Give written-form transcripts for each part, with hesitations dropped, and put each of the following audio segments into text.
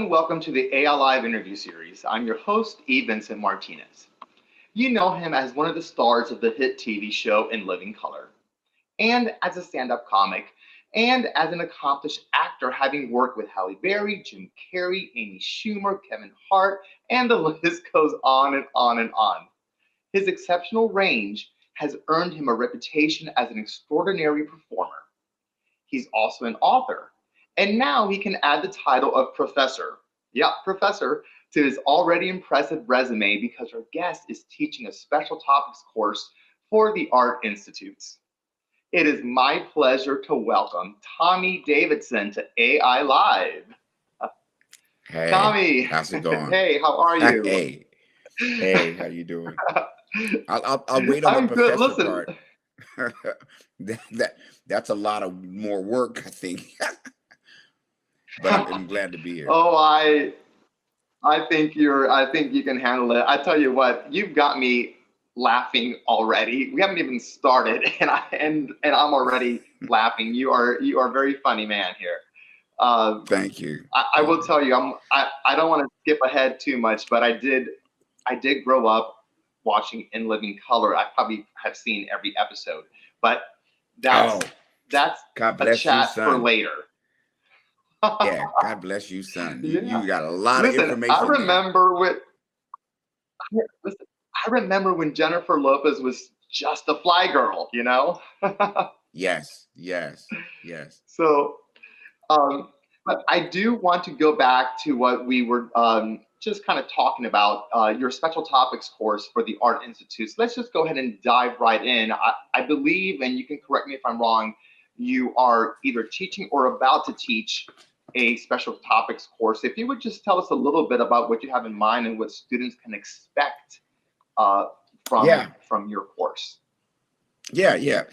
and welcome to the Ai Live interview series. I'm your host, Vincent Martinez. You know him as one of the stars of the hit TV show In Living Color, and as a stand-up comic, and as an accomplished actor, having worked with Halle Berry, Jim Carrey, Amy Schumer, Kevin Hart, and the list goes on and on and on. His exceptional range has earned him a reputation as an extraordinary performer. He's also an author. And now he can add the title of professor, yeah, professor, to his already impressive resume because our guest is teaching a special topics course for the Art Institutes. It is my pleasure to welcome Tommy Davidson to AI Live. Hey, Tommy, how's it going? hey, how are you? Hey, how you doing? I'll wait on the I'm good. professor Listen, part. That's a lot of more work, I think. But I'm glad to be here. oh, I think you can handle it. I tell you what, you've got me laughing already. We haven't even started, and I'm already laughing. You are a very funny man here. Uh, Thank you. I Thank will you. tell you, I don't want to skip ahead too much, but I did grow up watching In Living Color. I probably have seen every episode, but that's Oh, that's God a bless you, chat for son. later. Yeah, God bless you, son. You Yeah. you got a lot of Listen, I information there. remember when listen, I remember when Jennifer Lopez was just a fly girl, you know? Yes, yes, yes. So, um, but I do want to go back to what we were just kind of talking about, your special topics course for the Art Institutes. Let's just go ahead and dive right in. I believe, and you can correct me if I'm wrong, you are either teaching or about to teach a special topics course. If you would just tell us a little bit about what you have in mind and what students can expect uh, Yeah, from your course. yeah.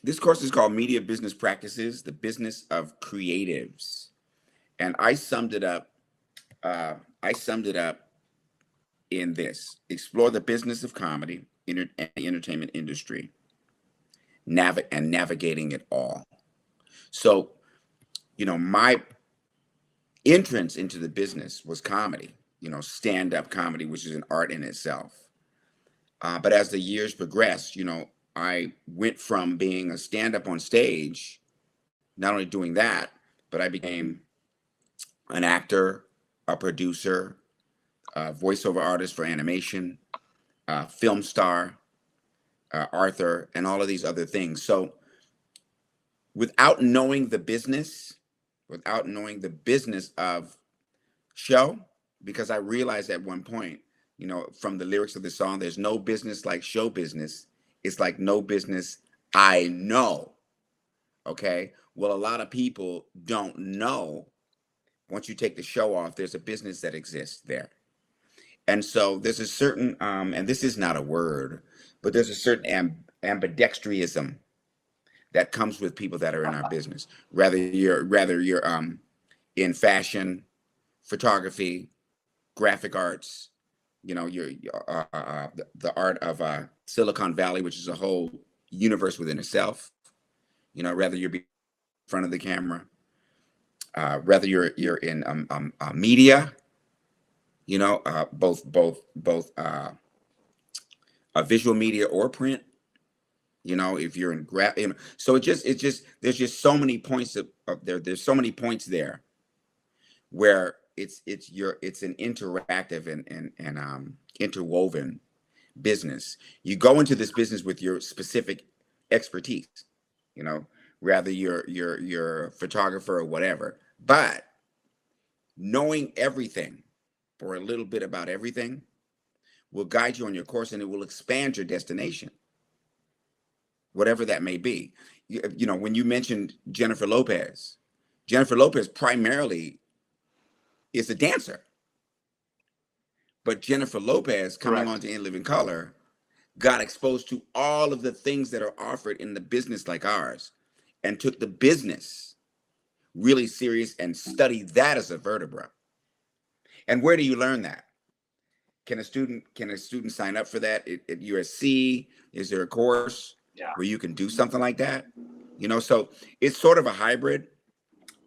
This course is called Media Business Practices, the Business of Creatives. And uh, I summed it up in this: explore the business of comedy and the entertainment industry, navigating it all. So, my entrance into the business was comedy, stand-up comedy, which is an art in itself. But as the years progressed, I went from being a stand-up on stage, not only doing that, but I became an actor, a producer, a voiceover artist for animation, film star, Arthur, and all of these other things. So without knowing the business, without knowing the business of show, because I realized at one point, from the lyrics of the song, there's no business like show business. It's like no business I know. Okay. Well, a lot of people don't know. Once you take the show off, there's a business that exists there. And so there's a certain, and this is not a word, but there's a certain ambidextrism that comes with people that are in our business. Rather you're in fashion, photography, graphic arts, the art of Silicon Valley, which is a whole universe within itself. Rather you're in front of the camera, rather you're in media, both visual media or print. If you're in so it just there's just so many points of there. There's so many points there where it's an interactive and interwoven business. You go into this business with your specific expertise, you know, rather you're a photographer or whatever. But knowing everything or a little bit about everything will guide you on your course, and it will expand your destination, whatever that may be. When you mentioned Jennifer Lopez primarily is a dancer. But Jennifer Lopez, coming on Correct. to In Living Color, got exposed to all of the things that are offered in the business like ours, and took the business really serious and studied that as a vertebra. And where do you learn that? Can a student sign up for that at USC? Is there a course Yeah. where you can do something like that? So it's sort of a hybrid,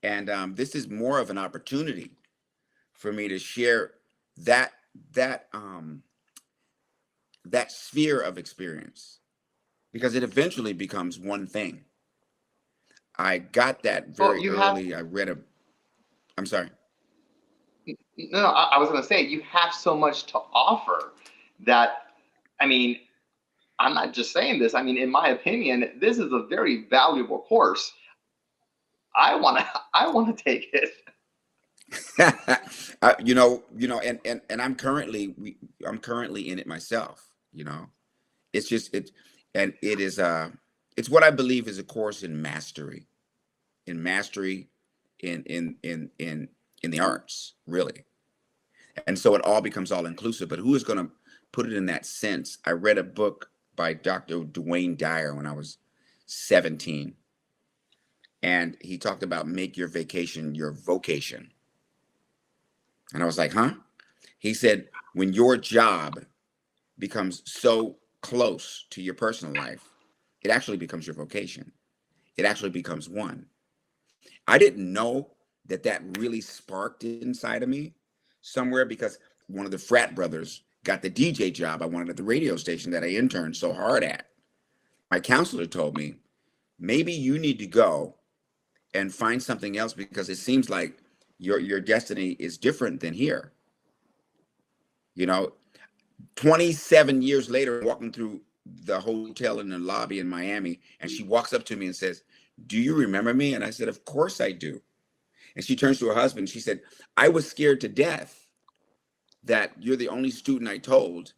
and this is more of an opportunity for me to share that that um that sphere of experience, because it eventually becomes one thing. I got that Well, very you have early. I'm sorry. no. I was going to say you have so much to offer that. I mean, I'm not just saying this. I mean, in my opinion, this is a very valuable course. I want to take it. And I'm currently in it myself. It's just it, and it is it's what I believe is a course in mastery, in mastery, in the arts, really. And so it all becomes all inclusive. But who is going to put it in that sense? I read a book by Dr. Dwayne Dyer when I was 17, and he talked about make your vacation your vocation. And I was like, huh? He said, when your job becomes so close to your personal life, it actually becomes your vocation. It actually becomes one. I didn't know that that really sparked inside of me somewhere, because one of the frat brothers got the DJ job I wanted at the radio station that I interned so hard at. My counselor told me, maybe you need to go and find something else, because it seems like your destiny is different than here. You know, 27 years later, walking through the hotel in the lobby in Miami, and she walks up to me and says, "Do you remember me?" And I said, "Of course I do." And she turns to her husband. She said, "I was scared to death that you're the only student I told,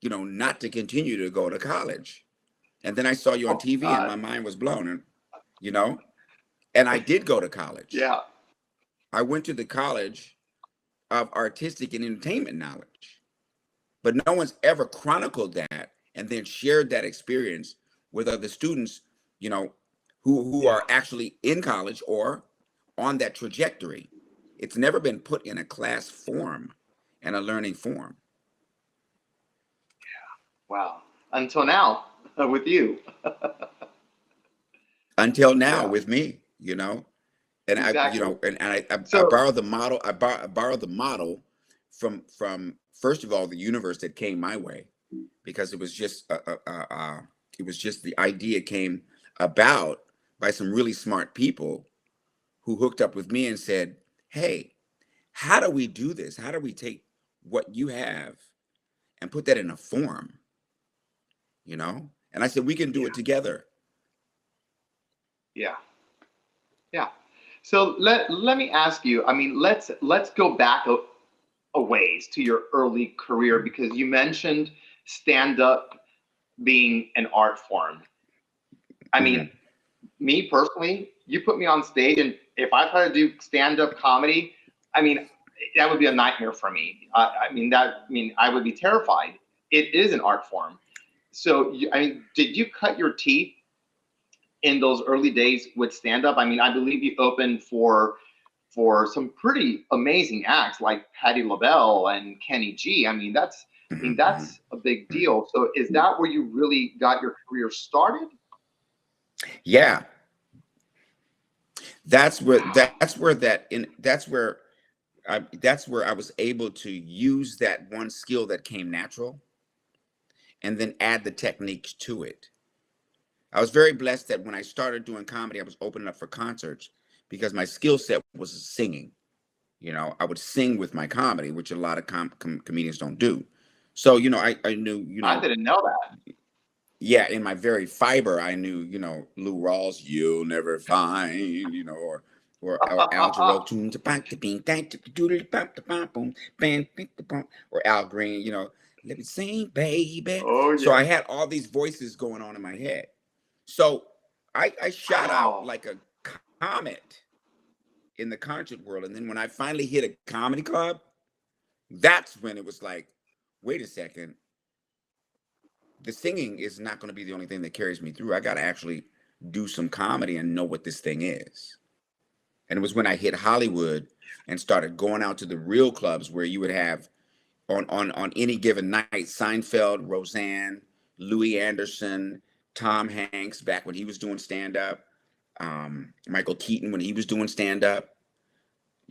not to continue to go to college. And then I saw you on Oh TV and God, my mind was blown." You know, and I did go to college. yeah. I went to the College of Artistic and Entertainment Knowledge, but no one's ever chronicled that and then shared that experience with other students, you know, who Yeah. are actually in college or on that trajectory. It's never been put in a class form and a learning form Wow. Until now, with you. until now Yeah. with me, and Exactly. I So, borrowed the model. I borrowed the model from first of all the universe that came my way, because it was just the idea came about by some really smart people who hooked up with me and said, "Hey, how do we do this? How do we take what you have and put that in a form?" And I said, "We can do yeah, it together." yeah, yeah. So let me ask you. I mean, let's go back a ways to your early career, because you mentioned stand up being an art form. I mean, Mhm. me personally, you put me on stage, and if I try to do stand up comedy, I mean, that would be a nightmare for me. I would be terrified. It is an art form. So, I mean, did you cut your teeth in those early days with stand up? I mean, I believe you opened for some pretty amazing acts like Patti LaBelle and Kenny G. Mhm. Mhm. That's a big Mhm. deal. So is that where you really got your career started? Yeah, Wow. that's where I was able to use that one skill that came natural and then add the techniques to it. I was very blessed that when I started doing comedy, I was opening up for concerts because my skill set was singing. I would sing with my comedy, which a lot of comedians don't do. So, I knew, I didn't know that. yeah, in my very fiber, I knew, Lou Rawls, "You'll Never Find," or Al Jarreau, or Al Green, "Let me sing, baby." Oh So yeah. I had all these voices going on in my head. So I shot out Wow. like a comet in the concert world. And then when I finally hit a comedy club, that's when it was like, wait a second, the singing is not going to be the only thing that carries me through. I got to actually do some comedy and know what this thing is. And it was when I hit Hollywood and started going out to the real clubs where you would have on any given night Seinfeld, Roseanne, Louis Anderson, Tom Hanks back when he was doing stand up, Michael Keaton when he was doing stand up,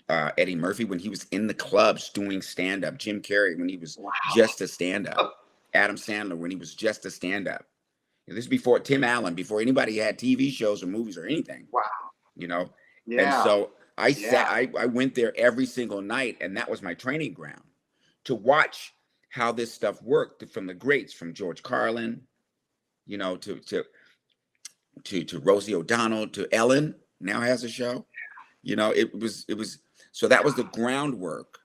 Eddie Murphy when he was in the clubs doing stand up, Jim Carrey when he was Wow. just a stand up, Adam Sandler when he was just a stand up. This is before Tim Allen, before anybody had TV shows or movies or anything, Wow. you know. And Yeah. so Yeah. I went there every single night, and that was my training ground to watch how this stuff worked from the greats, from George Carlin, you know, to Rosie O'Donnell, to Ellen now has a show. You know, it was so that was the groundwork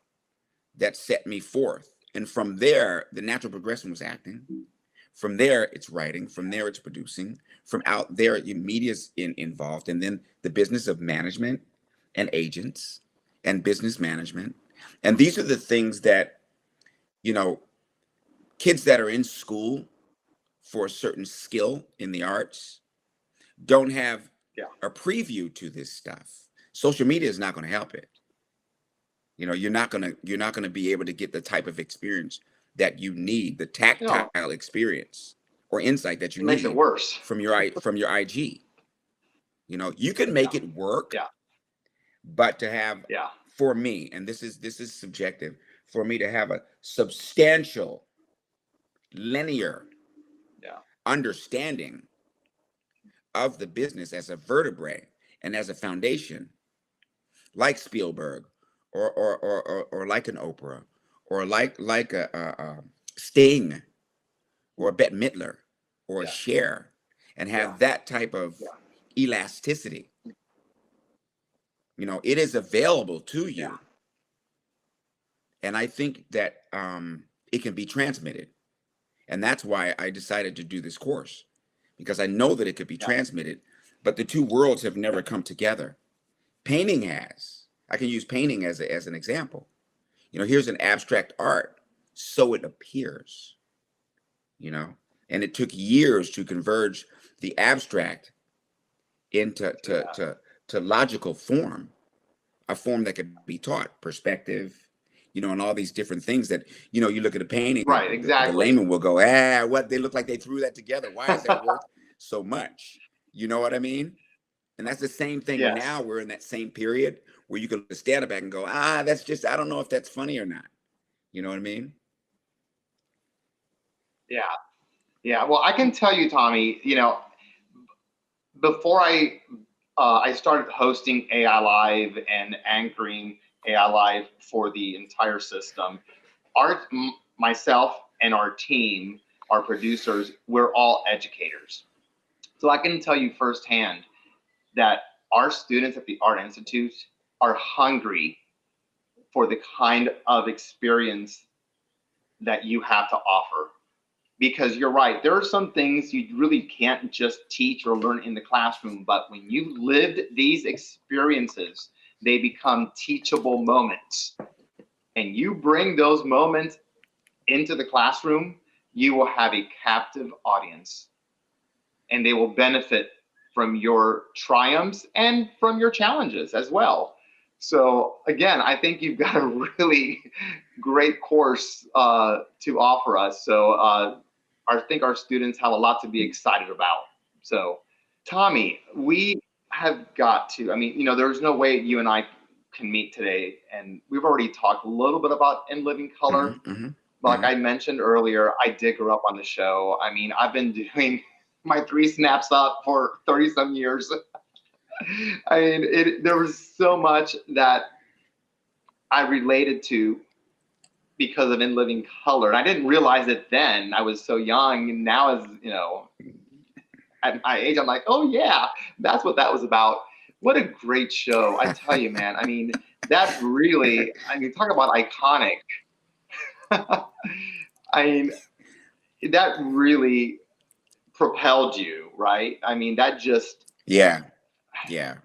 that set me forth. And from there, the natural progression was acting. From there, it's writing. From there, it's producing. From out there, media's involved. And then the business of management and agents and business management. And these are the things that, you know, kids that are in school for a certain skill in the arts don't have Yeah. a preview to this stuff. Social media is not going to help it. You know, you're not gonna be able to get the type of experience that you need, the No, tactile experience or insight that you it makes it need worse. from your IG. You know, you can Yeah. make it work, Yeah. but to have, Yeah. for me, and this is subjective, for me to have a substantial linear Yeah. understanding of the business as a vertebrae and as a foundation, like Spielberg, or like an Oprah, or like a Sting, or a Bette Midler, or a Yeah. Cher, and Yeah. have that type of Yeah. elasticity. You know, it is available to Yeah. you, and I think that it can be transmitted, and that's why I decided to do this course, because I know that it could be Yeah. transmitted, but the two worlds have never come together. Painting has. I can use painting as an example. You know, here's an abstract art, so it appears, you know, and it took years to converge the abstract into Yeah. to logical form, a form that could be taught, perspective, you know, and all these different things that, you know, you look at a painting, Right. the Exactly. layman will go, what, they look like they threw that together. Why is that worth so much? You know what I mean? And that's the same thing Yes. now. We're in that same period where you can stand back and go, that's just, I don't know if that's funny or not. You know what I mean? Yeah. Yeah. Well, I can tell you, Tommy. Before I started hosting AI Live and anchoring AI Live for the entire system, myself and our team, our producers, we're all educators. So I can tell you firsthand that our students at the Art Institute are hungry for the kind of experience that you have to offer. Because you're right, there are some things you really can't just teach or learn in the classroom, but when you've lived these experiences, they become teachable moments. And you bring those moments into the classroom, you will have a captive audience and they will benefit from your triumphs and from your challenges as well. So again, I think you've got a really great course to offer us. So I think our students have a lot to be excited about. So Tommy, we have got to. I mean, there's no way you and I can meet today, and we've already talked a little bit about In Living Color. Mm-hmm, mm-hmm, Like mm-hmm. I mentioned earlier, I did grow up on the show. I mean, I've been doing my three snaps up for 30 some years. I mean, there was so much that I related to because of In Living Color. And I didn't realize it then. I was so young. And now, as at my age, I'm like, oh, yeah, that's what that was about. What a great show. I tell you, man. I mean, that really, talk about iconic. I mean, that really propelled you, right? I mean, that just. Yeah, yeah.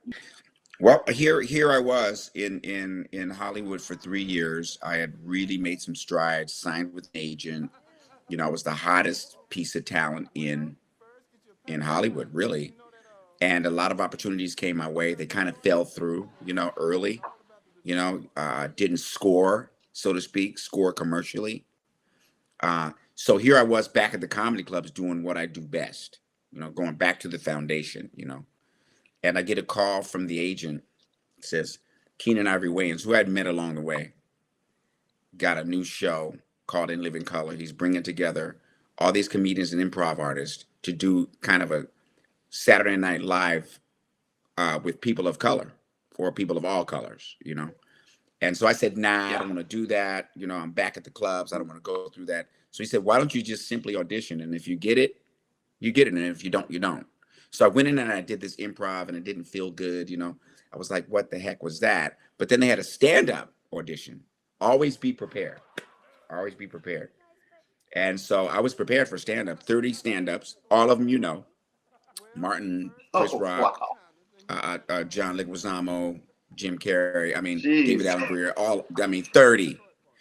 Well, here I was in Hollywood for 3 years. I had really made some strides, signed with an agent. You know, I was the hottest piece of talent in Hollywood, really. And a lot of opportunities came my way. They kind of fell through, early. Didn't score, so to speak, score commercially. So here I was back at the comedy clubs doing what I do best. Going back to the foundation. And I get a call from the agent. Says, Keenan Ivory Wayans, who I'd met along the way, got a new show called In Living Color. He's bringing together all these comedians and improv artists to do kind of a Saturday Night Live with people of color or people of all colors, you know. And so I said, nah, I Yeah. don't want to do that. You know, I'm back at the clubs. I don't want to go through that. So he said, why don't you just simply audition? And if you get it, you get it. And if you don't, you don't. So I went in and I did this improv and it didn't feel good. You know, I was like, what the heck was that? But then they had a stand up audition. Always be prepared. Always be prepared. And so I was prepared for stand up, 30 stand ups, all of them, you know, Martin, Chris Oh, Rock, wow. John Leguizamo, Jim Carrey, I mean, David Jeez. Allen Greer, all, I mean, 30, 30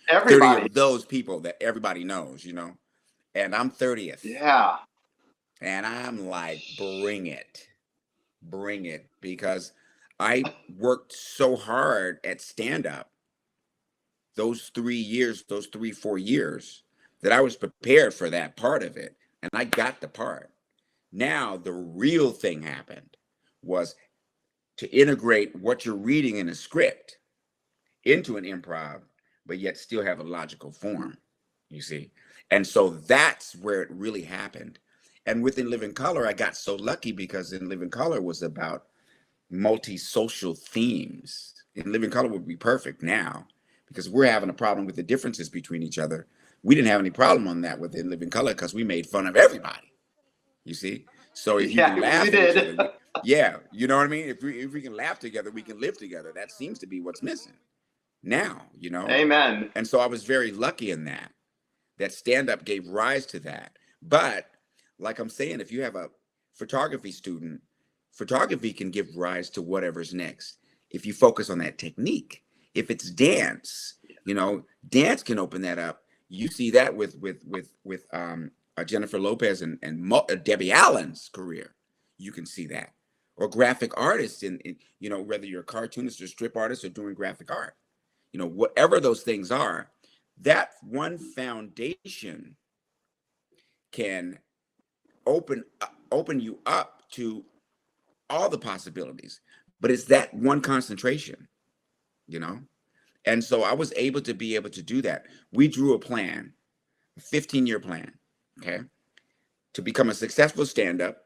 Everybody. of those people that everybody knows, you know, and I'm 30th. Yeah. And I'm like, bring it, because I worked so hard at stand up those 3 years, those 3, 4 years, that I was prepared for that part of it. And I got the part. Now, the real thing happened was to integrate what you're reading in a script into an improv, but yet still have a logical form, you see? And so that's where it really happened. And within Living Color, I got so lucky because in Living Color was about multi-social themes. In Living Color would be perfect now because we're having a problem with the differences between each other. We didn't have any problem on that within Living Color because we made fun of everybody, you see? So if you Yeah, can we laugh at each did. other, yeah, you know what I mean? If we can laugh together, we can live together. That seems to be what's missing now, you know? Amen. And so I was very lucky in that, that stand up gave rise to that. But like I'm saying, if you have a photography student, photography can give rise to whatever's next. If you focus on that technique, if it's dance, you know, dance can open that up. You see that with Jennifer Lopez and Debbie Allen's career. You can see that, or graphic artists in you know, whether you're a cartoonist or strip artist or doing graphic art, you know, whatever those things are, that one foundation can open you up to all the possibilities. But it's that one concentration, you know. And so I was able to do that. We drew a plan, a 15-year plan, okay, to become a successful stand-up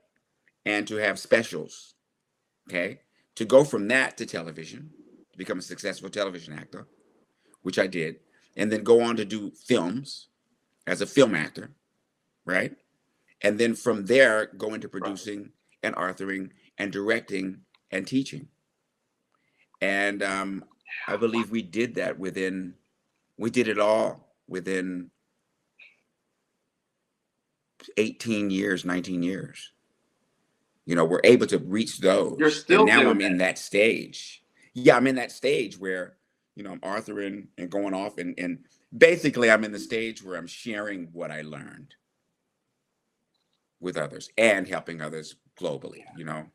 and to have specials, okay, to go from that to television, to become a successful television actor, which I did, and then go on to do films as a film actor, right? And then from there, go into Right. producing and authoring and directing and teaching. And I believe we did that we did it all within 18 years, 19 years. You know, we're able to reach You're those. And still now doing I'm in it. that stage. Yeah, I'm in that stage where, you know, I'm authoring and going off and basically I'm in the stage where I'm sharing what I learned with others and helping others globally, you know,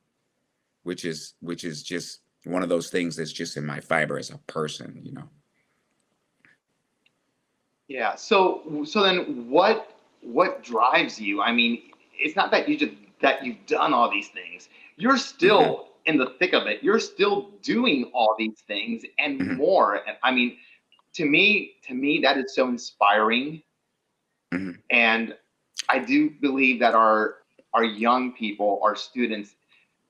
which is just one of those things that's just in my fiber as a person, you know. Yeah. So then what drives you? I mean, it's not that you've done all these things. You're Hmm. still in the thick of it. You're still doing all these things and Hmm. more. And I mean, to me that is so inspiring. Hmm. And I do believe that our young people, our students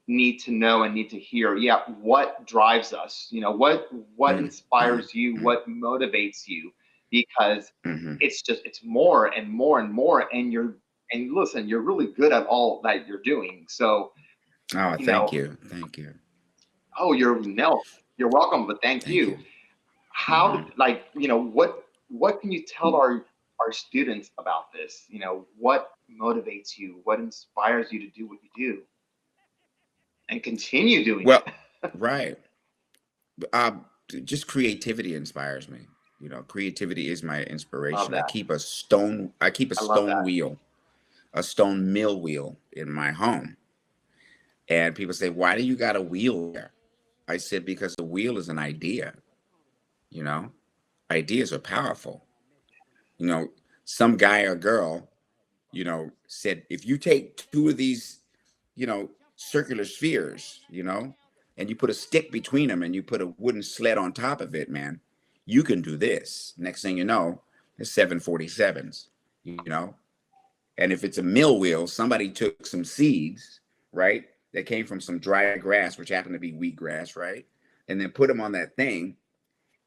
need to know and need to hear, yeah, what drives us, what Hmm. inspires you, Hmm. what motivates you, because Hmm. it's more and more and more, and listen, you're really good at all that you're doing. So, Oh, you know, thank you, oh, you're welcome, but thank thank you. you. How Hmm. did, like, what can you tell our students about this? What motivates you, what inspires you to do what you do and continue doing Well, it? right. Um, just creativity inspires me. You know, creativity is my Love inspiration. that. I keep a I love stone that. wheel, a stone mill wheel in my home. And people say, why do you got a wheel there? I said, because the wheel is an idea, you know? Ideas are powerful. You know, some guy or girl, you know, said, if you take two of these, you know, circular spheres, you know, and you put a stick between them and you put a wooden sled on top of it, man, you can do this. Next thing you know, it's 747s, you know? And if it's a mill wheel, somebody took some seeds, right, that came from some dry grass, which happened to be wheatgrass, right? And then put them on that thing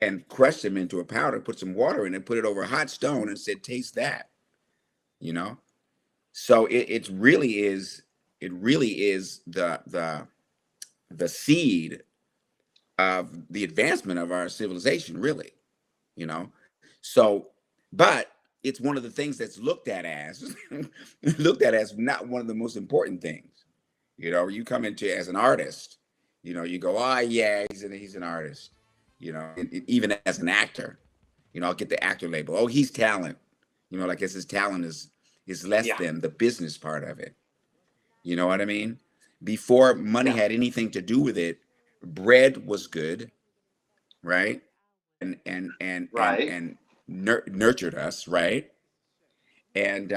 and crushed them into a powder, put some water in it, put it over a hot stone and said, taste that, you know? So it really is, the seed of the advancement of our civilization, really, you know? So, but it's one of the things that's looked at as looked at as not one of the most important things. You know, you come into as an artist, you know, you go, oh yeah, he's an artist. You know, even as an actor, you know, I'll get the actor label. Oh, he's talent. You know, like his talent is less Yeah. than the business part of it. You know what I mean? Before money Yeah. had anything to do with it, bread was good, right? Right. And nurtured us, right? And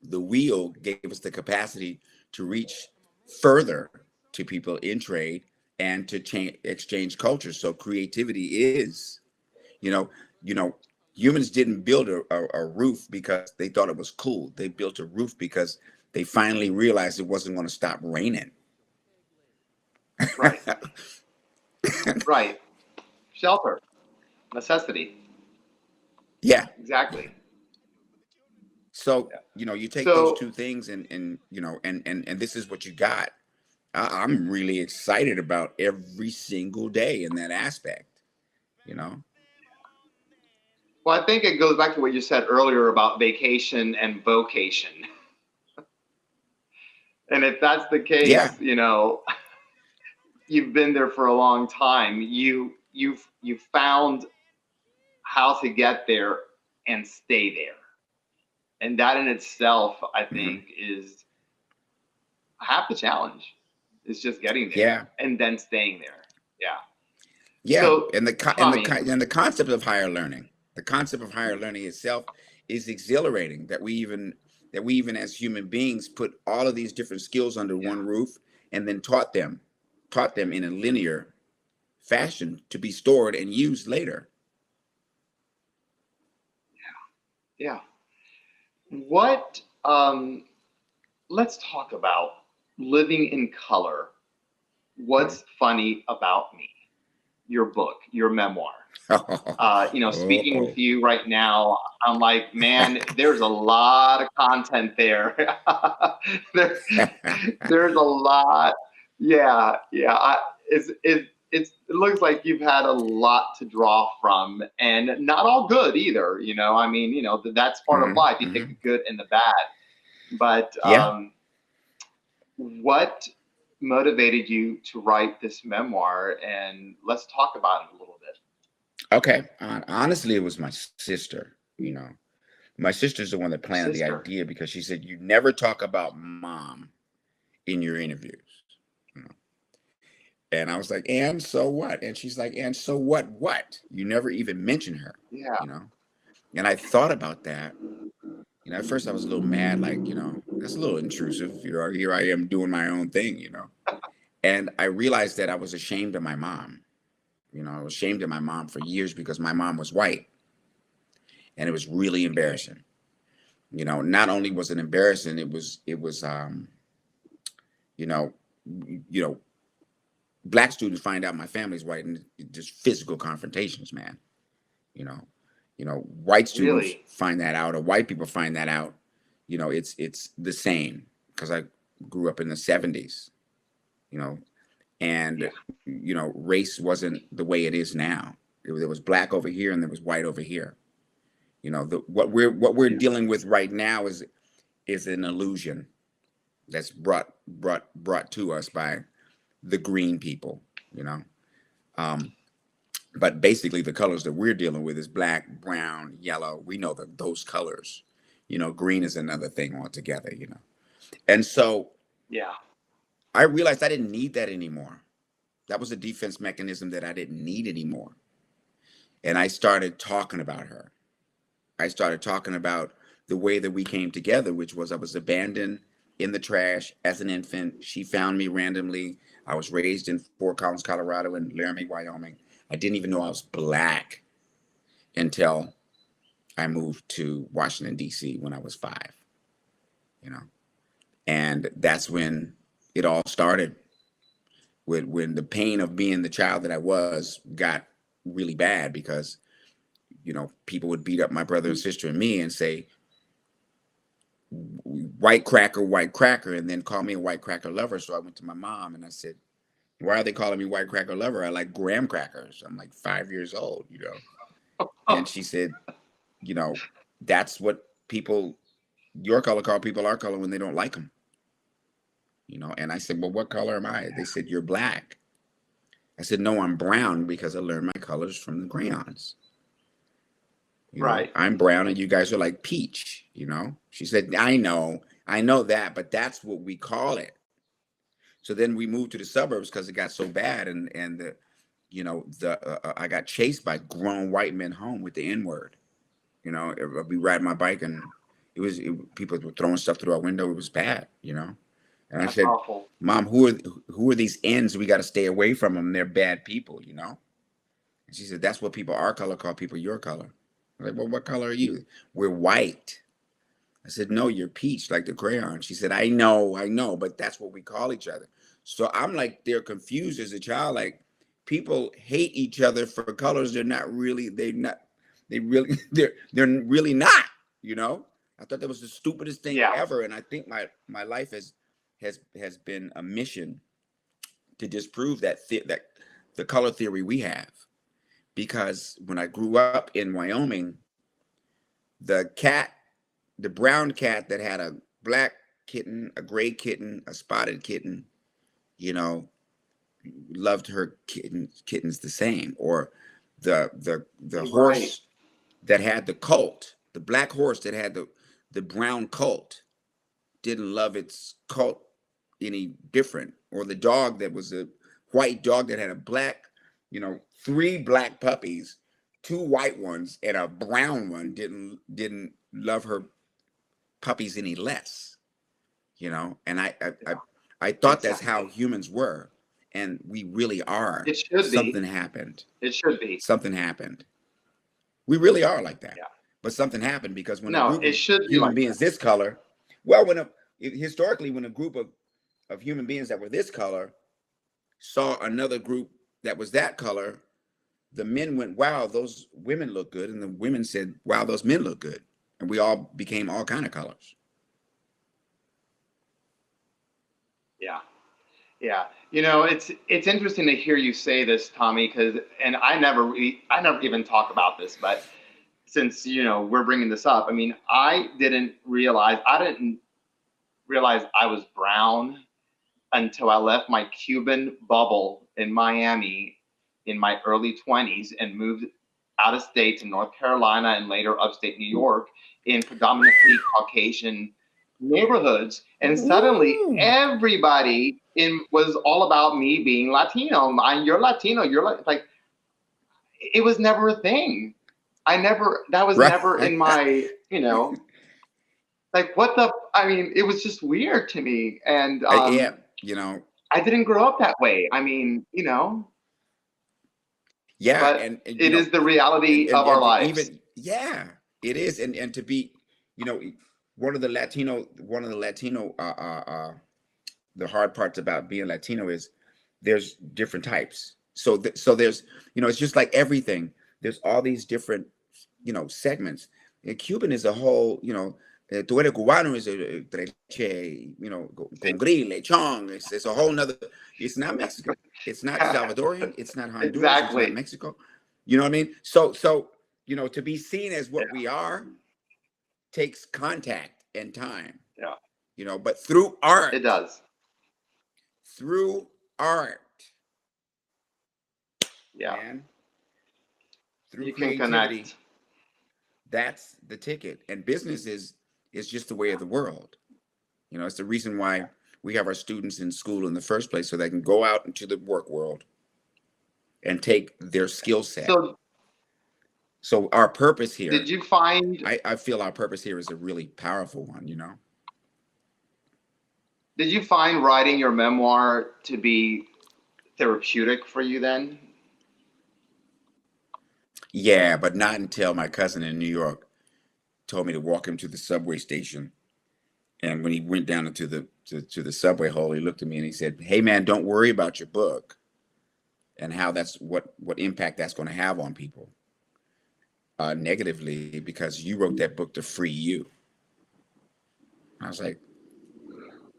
the wheel gave us the capacity to reach further to people in trade and to exchange cultures. So creativity is, you know, you know, humans didn't build a roof because they thought it was cool. They built a roof because they finally realized it wasn't going to stop raining. Right. Right. Shelter. Necessity. Yeah. Exactly. So, Yeah. you know, you take those So two things and you know, and this is what you got. I'm really excited about every single day in that aspect, you know? well, I think it goes back to what you said earlier about vacation and vocation. And if that's the Yeah. case, you've been there for a long time. You've found how to get there and stay there. And that in itself, I Hmm. think, is half the challenge. Is just getting there Yeah. and then staying there. Yeah. Yeah. So, Tommy, And the concept of higher learning, the concept of higher learning itself is exhilarating that we even as human beings put all of these different skills under yeah, one roof and then taught them in a linear fashion to be stored and used later. yeah. What? Let's talk about living in color. Mhm. What's funny about me? Your book, your memoir. Speaking with Oh. you right now, I'm like, man, there's a lot of content there. there there's a lot. Yeah, yeah. It looks like you've had a lot to draw from, and not all good either. I mean, that's part of Hmm. life. You take Hmm. the good and the bad. But Yeah. what motivated you to write this memoir? And let's talk about it a little bit. Okay. Honestly, it was my sister. You know, my sister's the one that Your planted the sister. idea because she said, "You never talk about mom in your interviews." You know? And I was like, "And so what?" And she's like, "And so what? What? You never even mention her." Yeah. You know. And I thought about that. You know, at first I was a little mad, like, you know, that's a little intrusive. You know, here I am doing my own thing. You know. And I realized that I was ashamed of my mom. You know, I was ashamed of my mom for years because my mom was white, and it was really Okay. embarrassing. You know, not only was it embarrassing, you know, you know, black students find out my family's white, and just physical confrontations, man. You know, white students Really? find that out, or white people find that out. You know, it's the same because I grew up in the '70s. You know, Yeah. and you know, race wasn't the way it is now. There was black over here and there was white over here. You know, what we're Yeah. dealing with right now is an illusion that's brought to us by the green people. You know, um, but basically the colors that we're dealing with is black, brown, yellow. We know that those colors. You know, green is another thing altogether. You know, and so Yeah. I realized I didn't need that anymore. That was a defense mechanism that I didn't need anymore. And I started talking about her. I started talking about the way that we came together, which was I was abandoned in the trash as an infant. She found me randomly. I was raised in Fort Collins, Colorado, and Laramie, Wyoming. I didn't even know I was black until I moved to Washington, D.C. when I was 5, you know. And that's when it all started, when the pain of being the child that I was got really bad, because, people would beat up my brother and sister and me and say, white cracker, and then call me a white cracker lover. So I went to my mom and I said, why are they calling me white cracker lover? I like graham crackers. I'm like 5 years old, And she said, that's what people, your color, call people our color when they don't like them. And I said, well, what color am I? They said, you're black. I said, no, I'm brown because I learned my colors from the crayons. Right. I'm brown and you guys are like peach, She said, I know that, but that's what we call it. So then we moved to the suburbs because it got so bad, and I got chased by grown white men home with the N-word. I'd be riding my bike and people were throwing stuff through our window. It was bad, And That's I said, awful. Mom, who are these N's? We got to stay away from them. They're bad people, And she said, that's what people our color call people your color. I was like, well, what color are you? We're white. I said, no, you're peach, like the crayon. She said, I know, but that's what we call each other. So I'm like, they're confused as a child. Like, people hate each other for colors they're really not. They're really not. I thought that was the stupidest thing ever, and I think my life has been a mission to disprove that the color theory we have. Because when I grew up in Wyoming, the brown cat that had a black kitten, a gray kitten, a spotted kitten, loved her kittens the same. Or the horse that had the colt, the black horse that had the brown colt, didn't love its colt any different. Or the dog that was a white dog that had a black, 3 black puppies, 2 white ones, and a brown one didn't love her puppies any less, And I thought that's how humans were, and we really are. It should Something be. happened. It should be. Something happened. We really are like that. Yeah. But something happened because when a No, group it of should be human like beings that. this color, well, historically, when a group of human beings that were this color saw another group that was that color, the men went, wow, those women look good. And the women said, wow, those men look good. And we all became all kind of colors. Yeah. Yeah. It's interesting to hear you say this, Tommy, and I never even talk about this, but since, we're bringing this up, I mean, I didn't realize I was brown until I left my Cuban bubble in Miami in my early 20s and moved out of state to North Carolina and later upstate New York in predominantly Caucasian neighborhoods. And suddenly everybody was all about me being Latino. You're Latino. You're like, it was never a thing. That was never in my, like it was just weird to me. And, yeah, I didn't grow up that way. I mean, yeah, but and it is the reality of our lives. It is. And to be, one of the Latino, the hard parts about being Latino is there's different types. So there's, it's just like everything. There's all these different, segments. And Cuban is a whole, tú eres cubano is a treche, con grill, lechon. It's a whole nother. It's not Mexican. It's not Salvadorian. It's not Honduras. Exactly. It's not Mexico. You know what I mean? So to be seen as what we are takes contact and time. Yeah. But through art. It does. Through art. Yeah. Man, through you creativity. Can connect. That's the ticket. And business is just the way of the world. It's the reason why we have our students in school in the first place, so they can go out into the work world and take their skill set. So our purpose here. Did you find? I feel our purpose here is a really powerful one. Did you find writing your memoir to be therapeutic for you then? Yeah, but not until my cousin in New York told me to walk him to the subway station. And when he went down into to the subway hole, he looked at me and he said, "Hey man, don't worry about your book and how that's what impact that's going to have on people negatively, because you wrote that book to free you." I was like,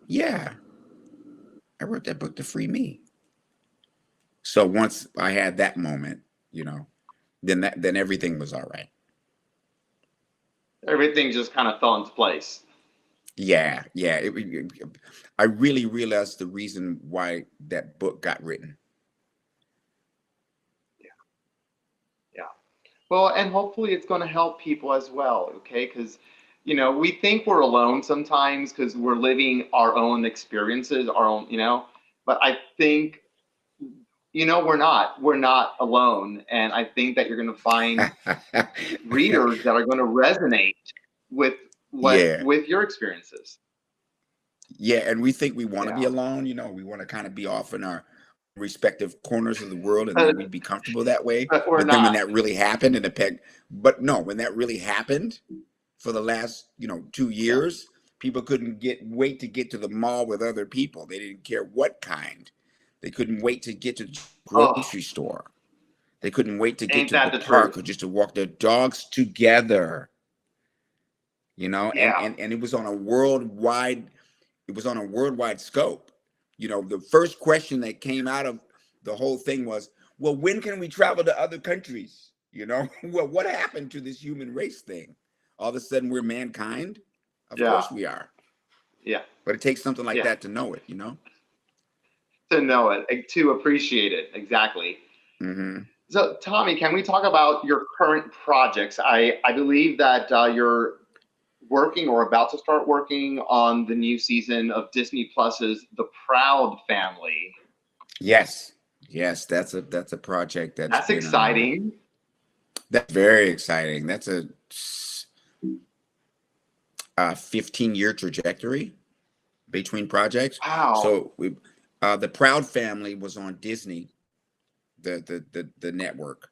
"Yeah, I wrote that book to free me." So once I had that moment, you know, then everything was all right. Everything just kind of fell into place. Yeah, yeah. I really realized the reason why that book got written. Yeah. Yeah. Well, and hopefully it's going to help people as well, okay? Because, we think we're alone sometimes because we're living our own experiences, our own, but I think, we're not. We're not alone. And I think that you're going to find readers that are going to resonate with Yeah, with your experiences. yeah. And we think we want to be Yeah. alone. You know, we want to kind of be off in our respective corners of the world, and But, then we'd be comfortable that way. but we're But then when not. that really happened, but no, when that really happened for the last 2 Yeah. years, people couldn't wait to get to the mall with other people. They didn't care what kind. They couldn't wait to get to the Oh, grocery store. They couldn't wait to get ain't to the that the park truth? or just to walk their dogs together, and Yeah. and and it was on a worldwide scope. The first question that came out of the whole thing was, well, when can we travel to other countries? Well, what happened to this human race thing? All of a sudden we're mankind? Of Yeah. course we are. Yeah. But it takes something like Yeah. that to know it. To know it, to appreciate it. Exactly. Hmm. So, Tommy, can we talk about your current projects? I believe that you're working or about to start working on the new season of Disney Plus's The Proud Family. Yes. Yes, that's a project that's That's been exciting. that's very exciting. That's a 15-year trajectory between projects. Wow. So the Proud Family was on Disney, the network,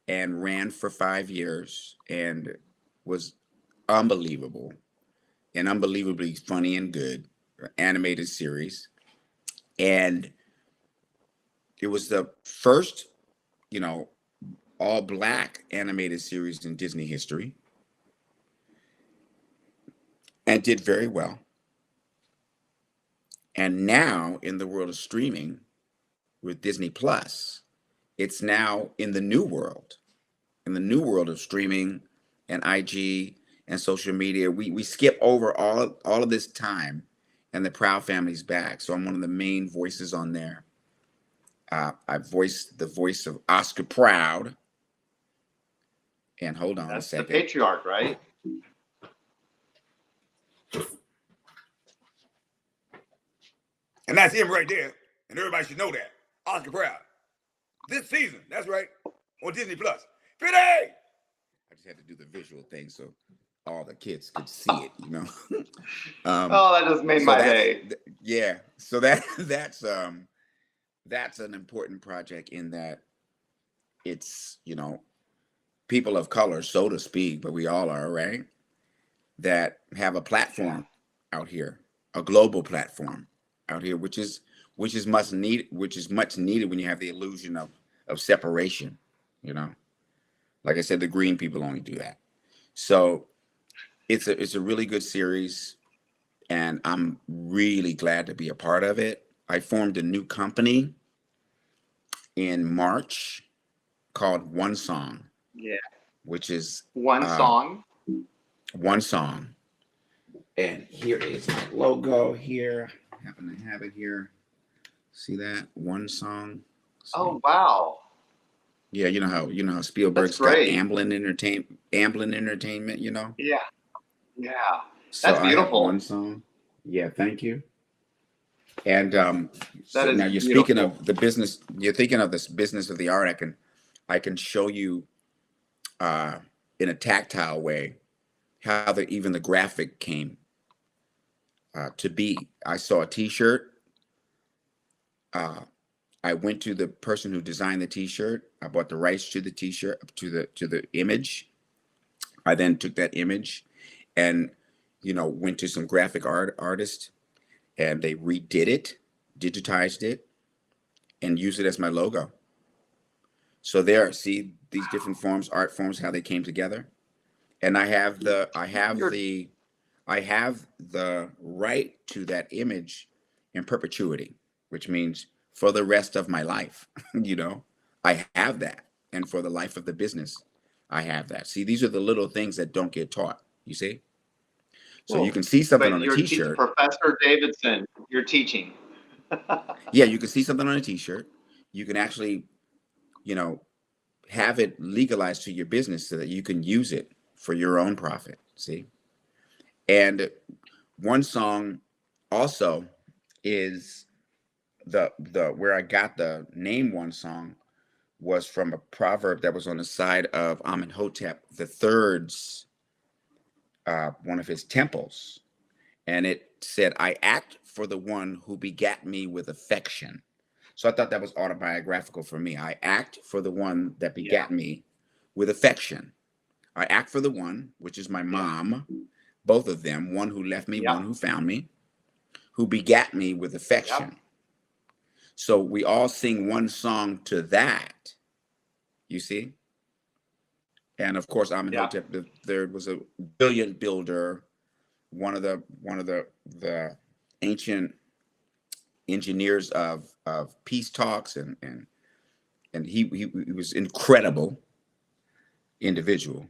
and ran for 5 years and was unbelievable and unbelievably funny and good animated series. And it was the first, you know, all black animated series in Disney history, and did very well. And now in the world of streaming with Disney Plus, it's now in the new world of streaming and IG and social media. We skip over all of this time, and the Proud Family's back. So I'm one of the main voices on there. I voiced the voice of Oscar Proud. And hold on a That's the second. patriarch, right? And that's him right there. And everybody should know that. Oscar Proud. This season, that's right, on Disney Plus. Pretty! I just had to do the visual thing so all the kids could see it. um, Oh, that just made so my that's day. yeah. So that's an important project in that it's people of color, so to speak, but we all are, right? That have a Yeah. platform out here, a global platform out here, which is much needed when you have the illusion of separation. You know, like I said, the green people only do that. So it's a really good series, and I'm really glad to be a part of it. I formed a new company in March called One Song, Yeah. which is One uh, song. One Song. And here is my logo here. I happen to have it here. See that? One Song. Oh, See. wow. Yeah, you know how That's Spielberg's got great. Amblin Entertainment. Yeah. Yeah. So That's I have One beautiful. Song. Yeah, thank you. And That so is now you're speaking beautiful. of the business. You're thinking of this business of the art. I can show you uh, in a tactile way how even the graphic came to be. I saw a T-shirt uh, I went to the person who designed the T-shirt. I bought the rights to the T-shirt, to the image. I then took that image and, went to some graphic artist, and they redid it, digitized it, and used it as my logo. So there, see these different forms, art forms, how they came together. And I have the right to that image in perpetuity, which means for the rest of my life. I have that. And for the life of the business, I have that. See, these are the little things that don't get taught, you see? So you Cool. can see something But on a you're T-shirt. Professor Davidson, you're teaching. Yeah, you can see something on a T-shirt. You can actually, have it legalized to your business so that you can use it for your own profit. See? And one song also is the where I got the name One Song was from a proverb that was on the side of Amenhotep the Third's one of his temples, and it said, "I act for the one who begat me with affection." So I thought that was autobiographical for me. I act for the one that Yeah. begat me with affection. I act for the one, which is my Yeah. mom, both of them, one who left me, Yeah. one who found me, who begat me with Yeah. affection. So we all sing one song to that, you see? And of course, Yeah. Amenhotep there was a brilliant builder, one of the ancient engineers of peace talks, and he was incredible individual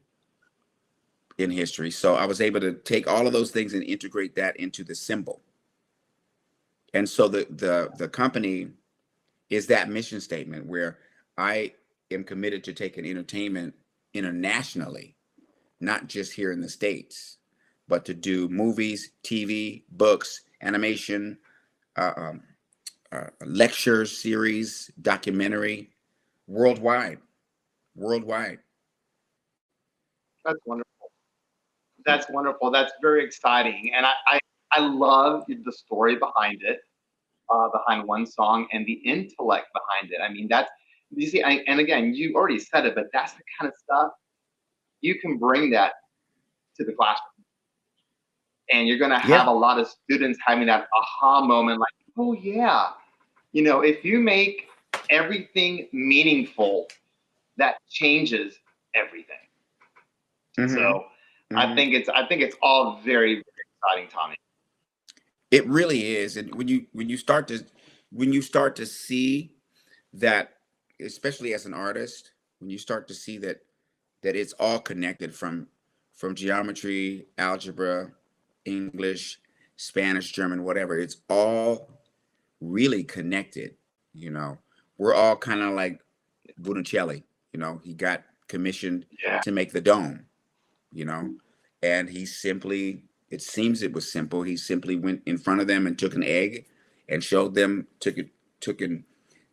in history. So I was able to take all of those things and integrate that into the symbol. And so the company is that mission statement where I am committed to taking entertainment internationally, not just here in the States, but to do movies, TV, books, animation, uh, um, lectures, series, documentary, worldwide, worldwide. That's wonderful. That's wonderful. That's very exciting. And I love the story behind it, behind One Song and the intellect behind it. I mean, that's, you see, and again, you already said it, but that's the kind of stuff you can bring that to the classroom. And you're going to have Yeah. a lot of students having that aha moment like, oh, yeah. If you make everything meaningful, that changes everything. Mm-hmm. So Mm-hmm. I think it's all very, very exciting, Tommy. It really is. And when you start to see that, especially as an artist, when you start to see that it's all connected from geometry, algebra, English, Spanish, German, whatever, it's all really connected. You know, we're all kind of like Botticelli. He got commissioned Yeah. to make the dome. You know, and it seems it was simple. He simply went in front of them and took an egg and showed them, took and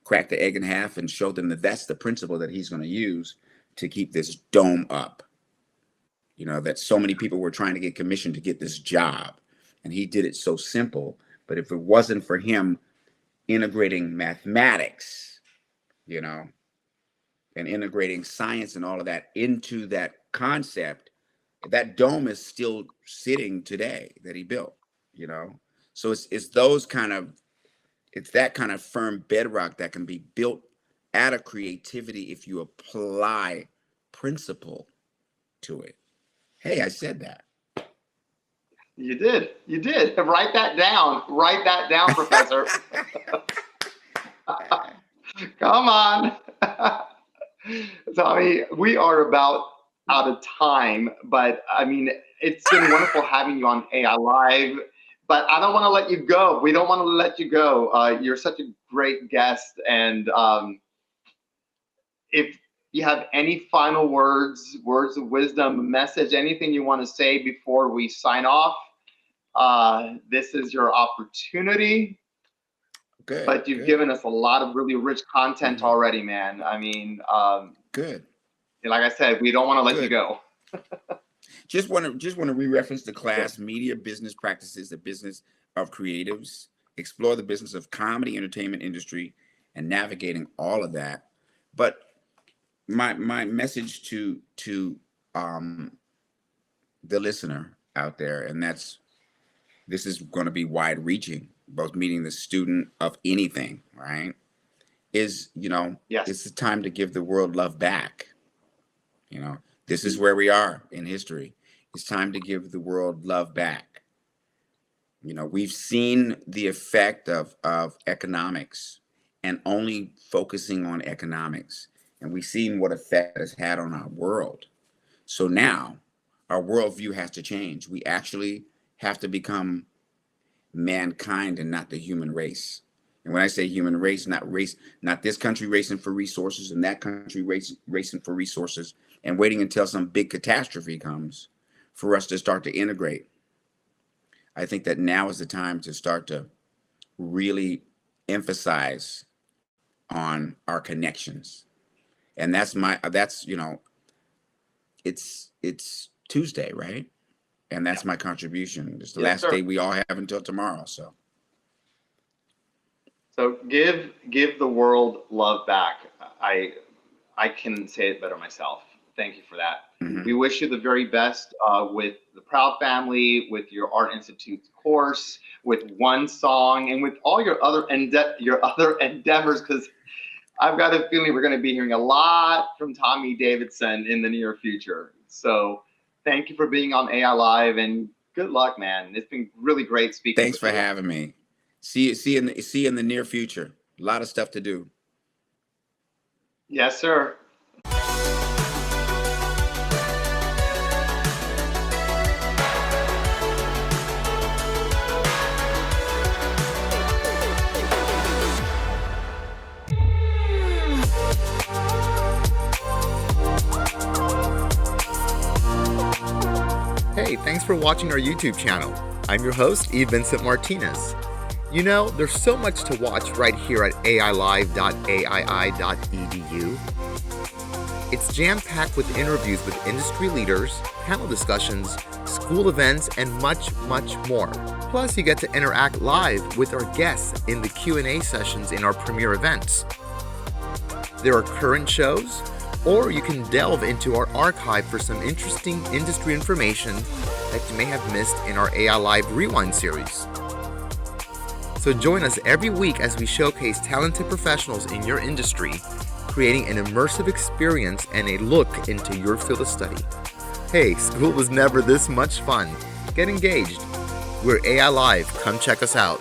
cracked the egg in half and showed them that that's the principle that he's going to use to keep this dome up. That so many people were trying to get commissioned to get this job. And he did it so simple. But if it wasn't for him integrating mathematics, you know, and integrating science and all of that into that concept, that dome is still sitting today that he built, you know. So it's that kind of firm bedrock that can be built out of creativity if you apply principle to it. Hey, I said that. You did. You did. Write that down. Write that down, Professor. Come on. Tommy, we are about out of time, but I mean, it's been wonderful having you on Ai Live, but I don't want to let you go. We don't want to let you go. You're such a great guest. And if you have any final words, words of wisdom, message, anything you want to say before we sign off, this is your opportunity. Good. But you've given us a lot of really rich content already, man. I mean, good. Like I said, we don't want to let you go. Just want to re-reference the class, Media Business Practices, the Business of Creatives. Explore the business of comedy, entertainment industry, and navigating all of that. But my message to the listener out there, and this is going to be wide reaching, both meeting the student of anything, right? Is, Yes. it's the time to give the world love back. This is where we are in history. It's time to give the world love back. We've seen the effect of economics and only focusing on economics. And we've seen what effect it has had on our world. So now our worldview has to change. We actually have to become mankind and not the human race. And when I say human race, not this country racing for resources and that country racing for resources and waiting until some big catastrophe comes for us to start to integrate. I think that now is the time to start to really emphasize on our connections. And it's Tuesday, right? And that's my contribution. It's the last day we all have until tomorrow. So give the world love back. I can say it better myself. Thank you for that. Mm-hmm. We wish you the very best with the Proud family, with your Art Institute course, with One Song, and with all your other endeavors. Because I've got a feeling we're going to be hearing a lot from Tommy Davidson in the near future. So thank you for being on AI Live, and good luck, man. It's been really great speaking. Thanks for having me. See you in the near future. A lot of stuff to do. Yes, sir. Hey, thanks for watching our YouTube channel. I'm your host, Vincent Martinez. There's so much to watch right here at ailive.aii.edu. It's jam-packed with interviews with industry leaders, panel discussions, school events, and much, much more. Plus, you get to interact live with our guests in the Q&A sessions in our premier events. There are current shows, or you can delve into our archive for some interesting industry information that you may have missed in our AI Live Rewind series. So join us every week as we showcase talented professionals in your industry, creating an immersive experience and a look into your field of study. Hey, school was never this much fun. Get engaged. We're AI Live. Come check us out.